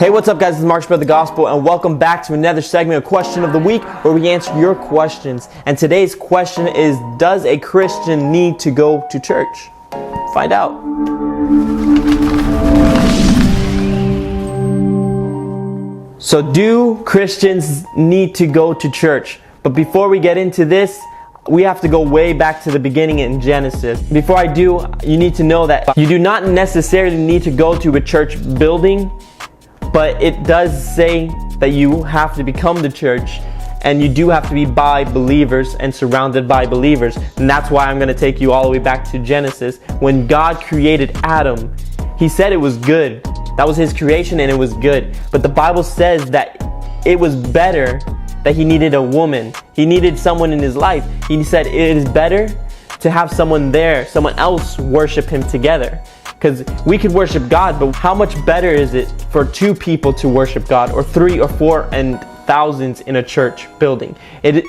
Hey, what's up guys, this is Mark Spread the Gospel and welcome back to another segment of Question of the Week where we answer your questions. And today's question is, does a Christian need to go to church? Find out. So do Christians need to go to church? But before we get into this, we have to go way back to the beginning in Genesis. Before I do, you need to know that you do not necessarily need to go to a church building, but it does say that you have to become the church and you do have to be by believers and surrounded by believers. And that's why I'm going to take you all the way back to Genesis. When God created Adam, He said it was good. That was His creation and it was good. But the Bible says that it was better that He needed a woman. He needed someone in his life. He said it is better to have someone there, someone else worship Him together. Because we could worship God, but how much better is it for two people to worship God, or three or four and thousands in a church building?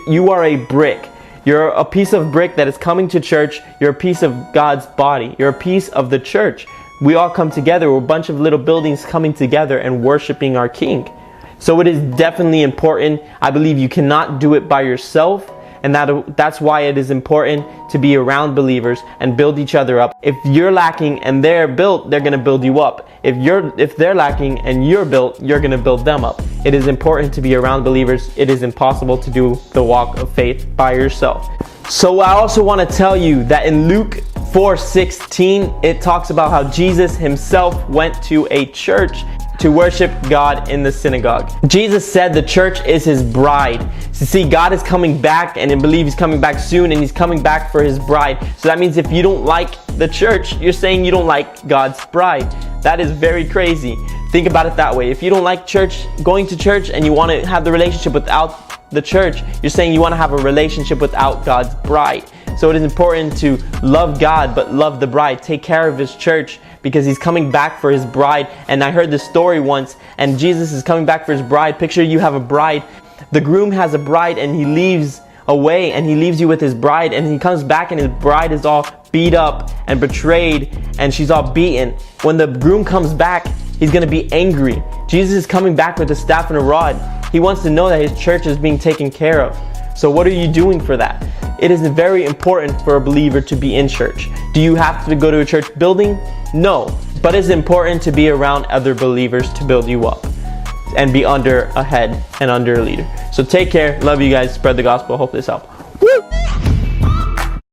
You are a brick. You're a piece of brick that is coming to church. You're a piece of God's body. You're a piece of the church. We all come together. We're a bunch of little buildings coming together and worshiping our King. So it is definitely important. I believe you cannot do it by yourself. And that's why it is important to be around believers and build each other up. If you're lacking and they're built, they're going to build you up. If they're lacking and you're built, you're going to build them up. It is important to be around believers. It is impossible to do the walk of faith by yourself. So I also want to tell you that in Luke 4:16, it talks about how Jesus Himself went to a church to worship God in the synagogue. Jesus said the church is His bride. So see, God is coming back, and I believe He's coming back soon, and He's coming back for His bride. So that means if you don't like the church, you're saying you don't like God's bride. That is very crazy. Think about it that way. If you don't like church, going to church, and you want to have the relationship without the church, you're saying you want to have a relationship without God's bride. So it is important to love God, but love the bride. Take care of His church, because He's coming back for His bride. And I heard this story once, and Jesus is coming back for His bride. Picture you have a bride. The groom has a bride and he leaves away and he leaves you with his bride, and he comes back and his bride is all beat up and betrayed and she's all beaten. When the groom comes back, he's going to be angry. Jesus is coming back with a staff and a rod. He wants to know that His church is being taken care of. So what are you doing for that? It is very important for a believer to be in church. Do you have to go to a church building? No. But it's important to be around other believers to build you up and be under a head and under a leader. So take care. Love you guys. Spread the gospel. Hope this helped.